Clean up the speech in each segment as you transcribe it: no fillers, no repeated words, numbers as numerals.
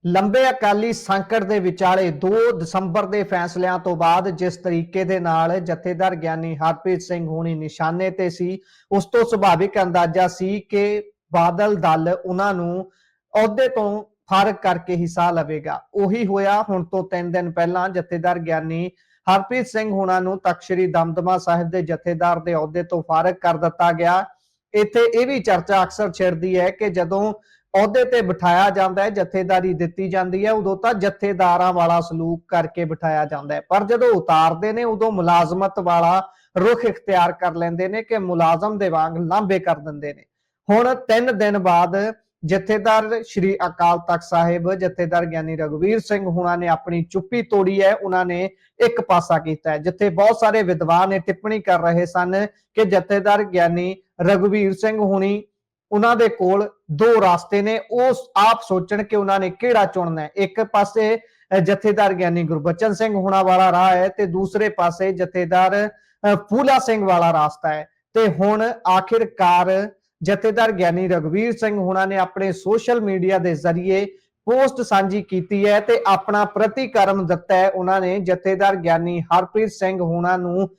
ਲੰਬੇ ਅਕਾਲੀ ਸੰਕਟ ਦੇ ਵਿਚਾਲੇ 2 ਦਸੰਬਰ ਦੇ ਫੈਸਲਿਆਂ ਤੋਂ ਬਾਅਦ ਜਿਸ ਤਰੀਕੇ ਦੇ ਨਾਲ ਜਥੇਦਾਰ ਗਿਆਨੀ ਹਰਪ੍ਰੀਤ ਸਿੰਘ ਹੋਣੀ ਨਿਸ਼ਾਨੇ ਤੇ ਸੀ, ਉਸ ਤੋਂ ਸੁਭਾਵਿਕ ਅੰਦਾਜ਼ਾ ਸੀ ਕਿ ਬਾਦਲ ਦਲ ਉਹਨਾਂ ਨੂੰ ਅਹੁਦੇ ਤੋਂ ਫਾਰਗ ਕਰਕੇ ਹੀ ਸਾਹ ਲਵੇਗਾ। ਉਹੀ ਹੋਇਆ। ਹੁਣ ਤੋਂ 3 ਦਿਨ ਪਹਿਲਾਂ ਜਥੇਦਾਰ ਗਿਆਨੀ ਹਰਪ੍ਰੀਤ ਸਿੰਘ ਹੋਣਾ ਨੂੰ ਤਖਤ ਸ੍ਰੀ ਦਮਦਮਾ ਸਾਹਿਬ ਦੇ ਜਥੇਦਾਰ ਦੇ ਅਹੁਦੇ ਤੋਂ ਫਾਰਗ ਕਰ ਦਿੱਤਾ ਗਿਆ। ਇੱਥੇ ਇਹ ਵੀ ਚਰਚਾ ਅਕਸਰ ਛਿੜਦੀ ਹੈ ਕਿ ਜਦੋਂ ਅਹੁਦੇ ਤੇ ਬਿਠਾਇਆ ਜਾਂਦਾ ਹੈ, ਜਥੇਦਾਰੀ ਦਿੱਤੀ ਜਾਂਦੀ ਹੈ, ਉਦੋਂ ਤਾਂ ਜਥੇਦਾਰਾਂ ਵਾਲਾ ਸਲੂਕ ਕਰਕੇ ਬਿਠਾਇਆ ਜਾਂਦਾ ਹੈ, ਪਰ ਜਦੋਂ ਉਤਾਰਦੇ ਨੇ ਉਦੋਂ ਮੁਲਾਜ਼ਮਤ ਵਾਲਾ ਰੁਖ ਇਖਤਿਆਰ ਕਰ ਲੈਂਦੇ ਨੇ ਕਿ ਮੁਲਾਜ਼ਮ ਦੇ ਵਾਂਗ ਲਾਂਭੇ ਕਰ ਦਿੰਦੇ ਨੇ। ਹੁਣ 3 ਦਿਨ ਬਾਅਦ ਜਥੇਦਾਰ ਸ਼੍ਰੀ ਅਕਾਲ ਤਖਤ ਸਾਹਿਬ ਜਥੇਦਾਰ ਗਿਆਨੀ ਰਘਵੀਰ ਸਿੰਘ ਹੁਣਾਂ ਨੇ ਆਪਣੀ ਚੁੱਪੀ ਤੋੜੀ ਹੈ। ਉਹਨਾਂ ਨੇ ਇੱਕ ਪਾਸਾ ਕੀਤਾ ਹੈ, ਜਿੱਥੇ ਬਹੁਤ ਸਾਰੇ ਵਿਦਵਾਨ ਇਹ ਟਿੱਪਣੀ ਕਰ ਰਹੇ ਸਨ ਕਿ ਜਥੇਦਾਰ ਗਿਆਨੀ ਰਘਵੀਰ ਸਿੰਘ ਹੁਣੀ ਉਹਨਾਂ ਦੇ ਕੋਲ 2 ਰਾਸਤੇ ਨੇ, ਉਹ ਆਪ ਸੋਚਣ ਕਿ ਉਹਨਾਂ ਨੇ ਕਿਹੜਾ ਚੁਣਨਾ ਹੈ। ਇੱਕ ਪਾਸੇ ਜਥੇਦਾਰ ਗਿਆਨੀ ਗੁਰਬਚਨ ਸਿੰਘ ਹੁਣਾ ਵਾਲਾ ਰਾਹ ਹੈ ਤੇ ਦੂਸਰੇ ਪਾਸੇ ਜਥੇਦਾਰ ਫੂਲਾ ਸਿੰਘ ਵਾਲਾ ਰਾਸਤਾ ਹੈ। ਤੇ ਹੁਣ ਆਖਿਰਕਾਰ ਜਥੇਦਾਰ ਗਿਆਨੀ ਰਘਵੀਰ ਸਿੰਘ ਹੁਣਾ ਨੇ ਆਪਣੇ ਸੋਸ਼ਲ ਮੀਡੀਆ ਦੇ ਜ਼ਰੀਏ ਪੋਸਟ ਸਾਂਝੀ ਕੀਤੀ ਹੈ ਤੇ ਆਪਣਾ ਪ੍ਰਤੀਕਰਮ ਦਿੱਤਾ ਹੈ। ਉਹਨਾਂ ਨੇ ਜਥੇਦਾਰ ਗਿਆਨੀ ਹਰਪ੍ਰੀਤ ਸਿੰਘ ਹੁਣਾ ਨੂੰ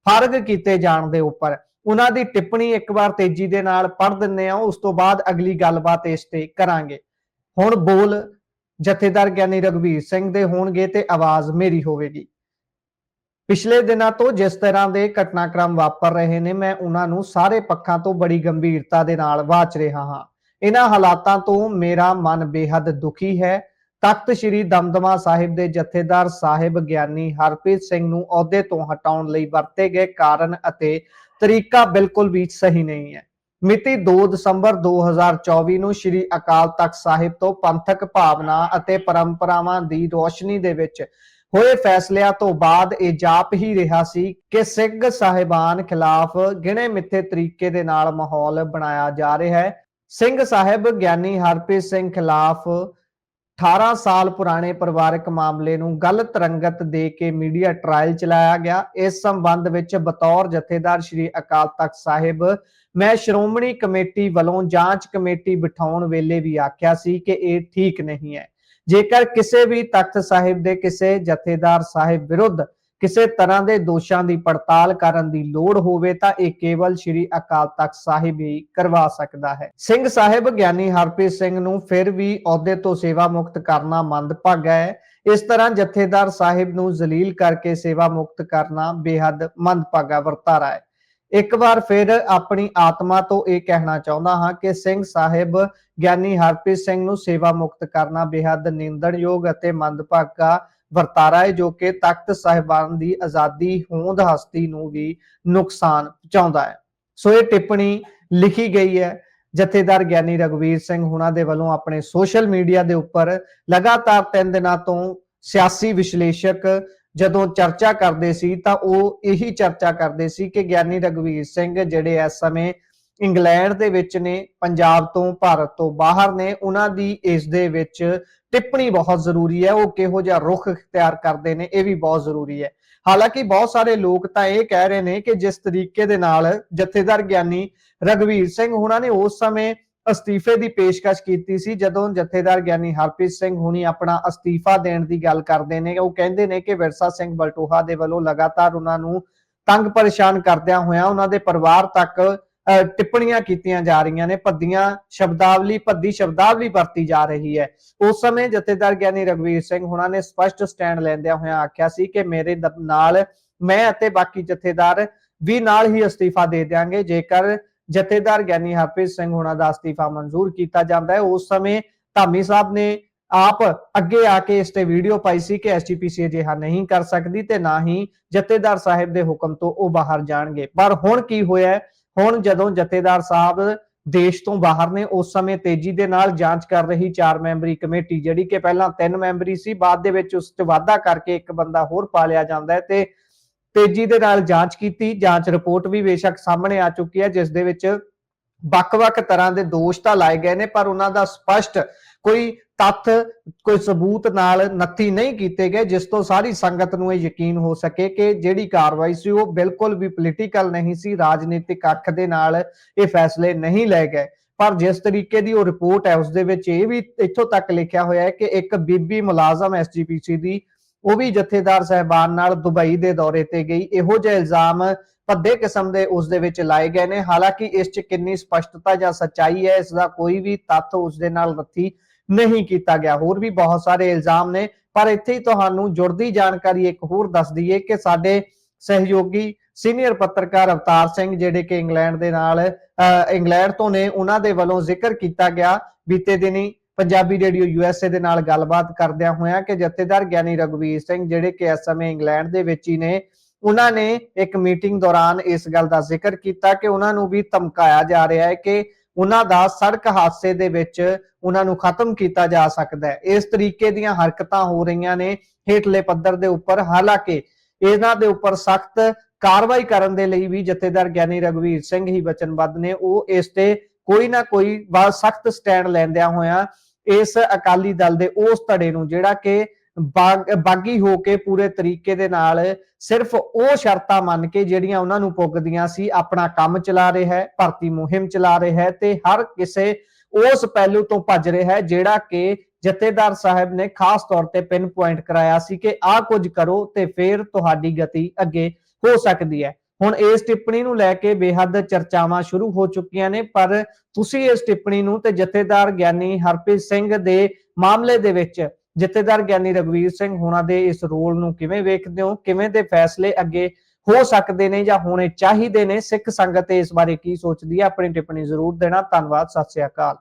ਫਾਰਗ ਕੀਤੇ ਜਾਣ ਦੇ ਉੱਪਰ ਉਹਨਾਂ ਦੀ ਟਿੱਪਣੀ ਇੱਕ ਵਾਰ ਤੇਜ਼ੀ ਦੇ ਨਾਲ ਪੜ੍ਹ ਦਿੰਦੇ ਆ, ਉਸ ਤੋਂ ਬਾਅਦ ਅਗਲੀ ਗੱਲਬਾਤ ਇਸ ਤੇ ਕਰਾਂਗੇ। ਹੁਣ ਬੋਲ ਜਥੇਦਾਰ ਗਿਆਨੀ ਰਘਵੀਰ ਸਿੰਘ ਦੇ ਹੋਣਗੇ ਤੇ ਆਵਾਜ਼ ਮੇਰੀ ਹੋਵੇਗੀ। ਪਿਛਲੇ ਦਿਨਾਂ ਤੋਂ ਜਿਸ ਤਰ੍ਹਾਂ ਦੇ ਘਟਨਾਕ੍ਰਮ ਵਾਪਰ ਰਹੇ ਨੇ, ਮੈਂ ਉਹਨਾਂ ਨੂੰ ਸਾਰੇ ਪੱਖਾਂ ਤੋਂ ਬੜੀ ਗੰਭੀਰਤਾ ਦੇ ਨਾਲ ਵਾਚ ਰਿਹਾ ਹਾਂ। ਇਹਨਾਂ ਹਾਲਾਤਾਂ ਤੋਂ ਮੇਰਾ ਮਨ ਬੇਹੱਦ ਦੁਖੀ ਹੈ। ਤਖਤ ਸ੍ਰੀ ਦਮਦਮਾ ਸਾਹਿਬ ਦੇ ਜਥੇਦਾਰ ਸਾਹਿਬ ਗਿਆਨੀ ਹਰਪ੍ਰੀਤ ਸਿੰਘ ਨੂੰ ਅਹੁਦੇ ਤੋਂ ਹਟਾਉਣ ਲਈ ਵਰਤੇ ਗਏ ਕਾਰਨ ਅਤੇ ਤਰੀਕਾ ਬਿਲਕੁਲ ਵੀ ਸਹੀ ਨਹੀਂ ਹੈ। ਮਿਤੀ 2 ਦਸੰਬਰ 2024 ਨੂੰ ਸ੍ਰੀ ਅਕਾਲ ਤਖਤ ਸਾਹਿਬ ਤੋਂ ਪੰਥਕ ਭਾਵਨਾ ਅਤੇ ਪਰੰਪਰਾਵਾਂ ਦੀ ਰੋਸ਼ਨੀ ਦੇ ਵਿੱਚ ਹੋਏ ਫੈਸਲਿਆਂ ਤੋਂ ਬਾਅਦ ਇਹ ਜਾਪ ਹੀ ਰਿਹਾ ਸੀ ਕਿ ਸਿੰਘ ਸਾਹਿਬਾਨ ਖਿਲਾਫ ਗਿਣੇ ਮਿੱਥੇ ਤਰੀਕੇ ਦੇ ਨਾਲ ਮਾਹੌਲ ਬਣਾਇਆ ਜਾ ਰਿਹਾ ਹੈ। ਸਿੰਘ ਸਾਹਿਬ ਗਿਆਨੀ ਹਰਪ੍ਰੀਤ ਸਿੰਘ ਖਿਲਾਫ 18 ਸਾਲ ਪੁਰਾਣੇ ਪਰਿਵਾਰਕ ਮਾਮਲੇ ਨੂੰ ਗਲਤ ਰੰਗਤ ਦੇ ਕੇ ਮੀਡੀਆ ਟ੍ਰਾਇਲ ਚਲਾਇਆ ਗਿਆ। ਇਸ ਸੰਬੰਧ ਵਿੱਚ ਬਤੌਰ ਜਥੇਦਾਰ ਸ੍ਰੀ ਅਕਾਲ ਤਖਤ ਸਾਹਿਬ ਮੈਂ ਸ਼੍ਰੋਮਣੀ ਕਮੇਟੀ ਵੱਲੋਂ ਜਾਂਚ ਕਮੇਟੀ ਬਿਠਾਉਣ ਵੇਲੇ ਵੀ ਆਖਿਆ ਸੀ ਕਿ ਇਹ ਠੀਕ ਨਹੀਂ ਹੈ। ਜੇਕਰ ਕਿਸੇ ਵੀ ਤਖਤ ਸਾਹਿਬ ਦੇ ਕਿਸੇ ਜਥੇਦਾਰ ਸਾਹਿਬ ਵਿਰੁੱਧ ਕਿਸੇ ਤਰ੍ਹਾਂ ਦੇ ਦੋਸ਼ਾਂ ਦੀ ਪੜਤਾਲ ਕਰਨ ਦੀ ਲੋੜ ਹੋਵੇ ਤਾਂ ਇਹ ਕੇਵਲ ਸ੍ਰੀ ਅਕਾਲ ਤਖਤ ਸਾਹਿਬ ਹੀ ਕਰਵਾ ਸਕਦਾ ਹੈ। ਸਿੰਘ ਸਾਹਿਬ ਗਿਆਨੀ ਹਰਪ੍ਰੀਤ ਸਿੰਘ ਨੂੰ ਫਿਰ ਵੀ ਅਹੁਦੇ ਤੋਂ ਸੇਵਾ ਮੁਕਤ ਕਰਨਾ ਮੰਦਭਾਗਾ ਹੈ। ਇਸ ਤਰ੍ਹਾਂ ਜਥੇਦਾਰ ਸਾਹਿਬ ਨੂੰ ਜ਼ਲੀਲ ਕਰਕੇ ਸੇਵਾ ਮੁਕਤ ਕਰਨਾ ਬੇਹੱਦ ਮੰਦਭਾਗਾ ਵਰਤਾਰਾ ਹੈ। ਇੱਕ ਵਾਰ ਫਿਰ ਆਪਣੀ ਆਤਮਾ ਤੋਂ ਇਹ ਕਹਿਣਾ ਚਾਹੁੰਦਾ ਹਾਂ ਕਿ ਸਿੰਘ ਸਾਹਿਬ ਗਿਆਨੀ ਹਰਪ੍ਰੀਤ ਸਿੰਘ ਨੂੰ ਸੇਵਾ ਮੁਕਤ ਕਰਨਾ ਬੇਹੱਦ ਨਿੰਦਣਯੋਗ ਅਤੇ ਮੰਦਭਾਗਾ ਵਰਤਾਰਾ ਹੈ, ਜੋ ਕਿ ਤਖਤ ਸਾਹਿਬਾਨ ਦੀ ਆਜ਼ਾਦੀ ਹੋਂਦ ਹਸਤੀ ਨੂੰ ਵੀ ਨੁਕਸਾਨ ਪਹੁੰਚਾਉਂਦਾ ਹੈ। ਸੋ ਇਹ ਟਿੱਪਣੀ ਲਿਖੀ ਗਈ ਹੈ ਜਥੇਦਾਰ ਗਿਆਨੀ ਰਘਵੀਰ ਸਿੰਘ ਹੁਣਾਂ ਦੇ ਵੱਲੋਂ ਆਪਣੇ ਸੋਸ਼ਲ ਮੀਡੀਆ ਦੇ ਉੱਪਰ। ਲਗਾਤਾਰ 3 ਦਿਨਾਂ ਤੋਂ ਸਿਆਸੀ ਵਿਸ਼ਲੇਸ਼ਕ ਜਦੋਂ ਚਰਚਾ ਕਰਦੇ ਸੀ ਤਾਂ ਉਹ ਇਹੀ ਚਰਚਾ ਕਰਦੇ ਸੀ ਕਿ ਗਿਆਨੀ ਰਘਵੀਰ ਸਿੰਘ ਜਿਹੜੇ ਇਸ ਸਮੇਂ ਇੰਗਲੈਂਡ ਦੇ ਵਿੱਚ ਨੇ, ਪੰਜਾਬ ਤੋਂ ਭਾਰਤ ਤੋਂ ਬਾਹਰ ਨੇ, ਉਹਨਾਂ ਦੀ ਇਸ ਦੇ ਵਿੱਚ ਟਿੱਪਣੀ ਬਹੁਤ ਜ਼ਰੂਰੀ ਹੈ। ਉਹ ਕਿਹੋ ਜਿਹਾ ਰੁਖ ਇਖਤਿਆਰ ਕਰਦੇ ਨੇ ਇਹ ਵੀ ਬਹੁਤ ਜ਼ਰੂਰੀ ਹੈ। ਹਾਲਾਂਕਿ ਬਹੁਤ ਸਾਰੇ ਲੋਕ ਤਾਂ ਇਹ ਕਹਿ ਰਹੇ ਨੇ ਕਿ ਜਿਸ ਤਰੀਕੇ ਦੇ ਨਾਲ ਜਥੇਦਾਰ ਗਿਆਨੀ ਰਘਵੀਰ ਸਿੰਘ ਹੁਣਾਂ ਨੇ ਉਸ ਸਮੇਂ ਅਸਤੀਫੇ ਦੀ ਪੇਸ਼ਕਸ਼ ਕੀਤੀ ਸੀ, ਜਦੋਂ ਜਥੇਦਾਰ ਗਿਆਨੀ ਹਰਪ੍ਰੀਤ ਸਿੰਘ ਹੁਣੀ ਆਪਣਾ ਅਸਤੀਫਾ ਦੇਣ ਦੀ ਗੱਲ ਕਰਦੇ ਨੇ, ਉਹ ਕਹਿੰਦੇ ਨੇ ਕਿ ਵਿਰਸਾ ਸਿੰਘ ਬਲਟੋਹਾ ਦੇ ਵੱਲੋਂ ਲਗਾਤਾਰ ਉਹਨਾਂ ਨੂੰ ਤੰਗ ਪਰੇਸ਼ਾਨ ਕਰਦਿਆਂ ਹੋਇਆਂ ਉਹਨਾਂ ਦੇ ਪਰਿਵਾਰ ਤੱਕ ਟਿੱਪਣੀਆਂ ਕੀਤੀਆਂ ਜਾ ਰਹੀਆਂ ਨੇ, ਭੱਦੀ ਸ਼ਬਦਾਵਲੀ ਵਰਤੀ ਜਾ ਰਹੀ ਹੈ। ਉਸ ਸਮੇਂ ਜਥੇਦਾਰ ਗਿਆਨੀ ਰਘਵੀਰ ਸਿੰਘ ਹੁਣਾਂ ਨੇ ਸਪਸ਼ਟ ਸਟੈਂਡ ਲੈਂਦਿਆਂ ਹੋਇਆਂ ਆਖਿਆ ਸੀ ਕਿ ਮੇਰੇ ਨਾਲ ਮੈਂ ਅਤੇ ਬਾਕੀ ਜਥੇਦਾਰ ਵੀ ਨਾਲ ਹੀ ਅਸਤੀਫਾ ਦੇ ਦਿਆਂਗੇ। ਜੇਕਰ ਜਥੇਦਾਰ ਗਿਆਨੀ ਹਰਪ੍ਰੀਤ ਸਿੰਘ ਹੁਣਾਂ ਦਾ ਅਸਤੀਫਾ ਮਨਜ਼ੂਰ ਕੀਤਾ ਜਾਂਦਾ ਹੈ। ਉਸ ਸਮੇਂ ਧਾਮੀ ਸਾਹਿਬ ਨੇ ਆਪ ਅੱਗੇ ਆ ਕੇ ਇਸ ਤੇ ਵੀਡੀਓ ਪਾਈ ਸੀ ਕਿ ਐਸਜੀਪੀਸੀ ਅਜਿਹਾ ਨਹੀਂ ਕਰ ਸਕਦੀ ਤੇ ਨਾ ਹੀ ਜਥੇਦਾਰ ਸਾਹਿਬ ਦੇ ਹੁਕਮ ਤੋਂ ਉਹ ਬਾਹਰ ਜਾਣਗੇ। ਪਰ ਹੁਣ ਕੀ ਹੋਇਆ? ਹੁਣ ਜਦੋਂ ਜਥੇਦਾਰ ਸਾਹਿਬ ਦੇਸ਼ ਤੋਂ ਬਾਹਰ ਨੇ, ਉਸ ਸਮੇਂ ਤੇਜ਼ੀ ਦੇ ਨਾਲ ਜਾਂਚ ਕਰ ਰਹੀ 4 ਮੈਂਬਰੀ ਕਮੇਟੀ, ਜਿਹੜੀ ਕਿ ਪਹਿਲਾਂ 3 ਮੈਂਬਰੀ ਸੀ, ਬਾਅਦ ਦੇ ਵਿੱਚ ਉਸ 'ਚ ਵਾਧਾ ਕਰਕੇ ਇੱਕ ਬੰਦਾ ਹੋਰ ਪਾ ਲਿਆ ਜਾਂਦਾ ਹੈ ਤੇ ਤੇਜ਼ੀ ਦੇ ਨਾਲ ਜਾਂਚ ਕੀਤੀ। ਜਾਂਚ ਰਿਪੋਰਟ ਵੀ ਬੇਸ਼ੱਕ ਸਾਹਮਣੇ ਆ ਚੁੱਕੀ ਹੈ, ਜਿਸ ਦੇ ਵਿੱਚ ਵੱਖ-ਵੱਖ ਤਰ੍ਹਾਂ ਦੇ ਦੋਸ਼ ਤਾਂ ਲਾਏ ਗਏ ਨੇ, ਪਰ ਉਹਨਾਂ ਦਾ ਸਪਸ਼ਟ ਕੋਈ ਤੱਥ, ਕੋਈ ਸਬੂਤ ਨਾਲ ਨੱਥੀ ਨਹੀਂ ਕੀਤੇ ਗਏ, ਜਿਸ ਤੋਂ ਸਾਰੀ ਸੰਗਤ ਨੂੰ ਇਹ ਯਕੀਨ ਹੋ ਸਕੇ ਕਿ ਜਿਹੜੀ ਕਾਰਵਾਈ ਸੀ ਉਹ ਬਿਲਕੁਲ ਵੀ ਪੋਲੀਟੀਕਲ ਨਹੀਂ ਸੀ, ਰਾਜਨੀਤਿਕ ਅੱਖ ਦੇ ਨਾਲ ਇਹ ਫੈਸਲੇ ਨਹੀਂ ਲਏ ਗਏ। ਪਰ ਜਿਸ ਤਰੀਕੇ ਦੀ ਉਹ ਰਿਪੋਰਟ ਹੈ ਉਸ ਦੇ ਵਿੱਚ ਇਹ ਵੀ ਇੱਥੋਂ ਤੱਕ ਲਿਖਿਆ ਹੋਇਆ ਹੈ ਕਿ ਇੱਕ ਬੀਬੀ ਮੁਲਾਜ਼ਮ ਐਸਜੀਪੀਸੀ ਦੀ ਉਹ ਵੀ ਜਥੇਦਾਰ ਸਾਹਿਬਾਨ ਨਾਲ ਦੁਬਈ ਦੇ ਦੌਰੇ ਤੇ ਗਈ। ਇਹੋ ਜਿਹੇ ਇਲਜ਼ਾਮ ਭੱਦੇ ਕਿਸਮ ਦੇ ਉਸ ਦੇ ਵਿੱਚ ਲਾਏ ਗਏ ਨੇ। ਹਾਲਾਂਕਿ ਇਸ 'ਚ ਕਿੰਨੀ ਸਪਸ਼ਟਤਾ ਜਾਂ ਸੱਚਾਈ ਹੈ ਇਸ ਦਾ ਕੋਈ ਵੀ ਤੱਥ ਉਸ ਦੇ ਨਾਲ ਰੱਖੀ ਨਹੀਂ ਕੀਤਾ ਗਿਆ। ਹੋਰ ਵੀ ਬਹੁਤ ਸਾਰੇ ਇਲਜ਼ਾਮ ਨੇ, ਪਰ ਇੱਥੇ ਹੀ ਤੁਹਾਨੂੰ ਜੁੜਦੀ ਜਾਣਕਾਰੀ ਇੱਕ ਹੋਰ ਦੱਸ ਦਈਏ ਕਿ ਸਾਡੇ ਸਹਿਯੋਗੀ ਸੀਨੀਅਰ ਪੱਤਰਕਾਰ ਅਵਤਾਰ ਸਿੰਘ ਜਿਹੜੇ ਕਿ ਇੰਗਲੈਂਡ ਤੋਂ ਨੇ, ਉਹਨਾਂ ਦੇ ਵੱਲੋਂ ਜ਼ਿਕਰ ਕੀਤਾ ਗਿਆ ਬੀਤੇ ਦਿਨੀ ਪੰਜਾਬੀ ਰੇਡੀਓ USA ਦੇ ਨਾਲ ਗੱਲਬਾਤ ਕਰਦਿਆਂ ਹੋਇਆਂ ਕਿ ਜਥੇਦਾਰ ਗਿਆਨੀ ਰਘਵੀਰ ਸਿੰਘ ਜਿਹੜੇ ਕਿ ਇਸ ਸਮੇਂ ਇੰਗਲੈਂਡ ਦੇ ਵਿੱਚ ਹੀ ਨੇ, ਉਹਨਾਂ ਨੇ ਇੱਕ ਮੀਟਿੰਗ ਦੌਰਾਨ ਇਸ ਗੱਲ ਦਾ ਜ਼ਿਕਰ ਕੀਤਾ ਕਿ ਉਹਨਾਂ ਨੂੰ ਵੀ ਧਮਕਾਇਆ ਜਾ ਰਿਹਾ ਹੈ ਕਿ ਉਹਨਾਂ ਦਾ ਸੜਕ ਹਾਦਸੇ ਦੇ ਵਿੱਚ ਉਹਨਾਂ ਨੂੰ ਖਤਮ ਕੀਤਾ ਜਾ ਸਕਦਾ ਹੈ। ਇਸ ਤਰੀਕੇ ਦੀਆਂ ਹਰਕਤਾਂ ਹੋ ਰਹੀਆਂ ਨੇ ਹੇਠਲੇ ਪੱਧਰ ਦੇ ਉੱਪਰ। ਹਾਲਾਂਕਿ ਇਹਨਾਂ ਦੇ ਉੱਪਰ ਸਖਤ ਕਾਰਵਾਈ ਕਰਨ ਦੇ ਲਈ ਵੀ ਜਥੇਦਾਰ ਗਿਆਨੀ ਰਘਵੀਰ ਸਿੰਘ ਹੀ ਵਚਨਬੱਧ ਨੇ। ਉਹ ਇਸ ਤੇ ਕੋਈ ਨਾ ਕੋਈ ਬਹੁਤ ਸਖਤ ਸਟੈਂਡ ਲੈਂਦਿਆਂ ਹੋਇਆਂ ਇਸ ਅਕਾਲੀ ਦਲ ਦੇ ਉਸ ਧੜੇ ਨੂੰ ਜਿਹੜਾ ਕਿ ਬਾਗੀ ਹੋ ਕੇ ਪੂਰੇ ਤਰੀਕੇ ਦੇ ਨਾਲ ਸਿਰਫ ਉਹ ਸ਼ਰਤਾਂ ਮੰਨ ਕੇ ਜਿਹੜੀਆਂ ਉਹਨਾਂ ਨੂੰ ਪੁੱਗਦੀਆਂ ਸੀ ਆਪਣਾ ਕੰਮ ਚਲਾ ਰਿਹਾ ਹੈ, ਭਰਤੀ ਮੁਹਿੰਮ ਚਲਾ ਰਿਹਾ ਹੈ ਤੇ ਹਰ ਕਿਸੇ ਉਸ ਪਹਿਲੂ ਤੋਂ ਭੱਜ ਰਿਹਾ ਹੈ ਜਿਹੜਾ ਕਿ ਜਥੇਦਾਰ ਸਾਹਿਬ ਨੇ ਖਾਸ ਤੌਰ ਤੇ ਪਿਨ ਪੁਆਇੰਟ ਕਰਾਇਆ ਸੀ ਕਿ ਆਹ ਕੁਝ ਕਰੋ ਤੇ ਫਿਰ ਤੁਹਾਡੀ ਗਤੀ ਅੱਗੇ ਹੋ ਸਕਦੀ ਹੈ। ਹੁਣ ਇਸ ਟਿੱਪਣੀ ਨੂੰ ਲੈ ਕੇ ਬੇਹੱਦ ਚਰਚਾਵਾਂ ਸ਼ੁਰੂ ਹੋ ਚੁੱਕੀਆਂ ਨੇ, ਪਰ ਤੁਸੀਂ ਇਸ ਟਿੱਪਣੀ ਨੂੰ ਤੇ ਜਥੇਦਾਰ ਗਿਆਨੀ ਹਰਪ੍ਰੀਤ ਸਿੰਘ ਦੇ ਮਾਮਲੇ ਦੇ ਵਿੱਚ ਜਥੇਦਾਰ ਗਿਆਨੀ ਰਘਵੀਰ ਸਿੰਘ ਹੋਣਾ ਦੇ ਇਸ ਰੋਲ ਨੂੰ ਕਿਵੇਂ ਵੇਖਦੇ ਹੋ? ਕਿਵੇਂ ਦੇ ਫੈਸਲੇ ਅੱਗੇ ਹੋ ਸਕਦੇ ਨੇ ਜਾਂ ਹੋਣੇ ਚਾਹੀਦੇ ਨੇ? ਸਿੱਖ ਸੰਗਤ ਇਸ ਬਾਰੇ ਕੀ ਸੋਚਦੀ ਹੈ? ਆਪਣੀ ਟਿੱਪਣੀ ਜ਼ਰੂਰ ਦੇਣਾ। ਧੰਨਵਾਦ। ਸਤਿ ਸ਼੍ਰੀ ਅਕਾਲ।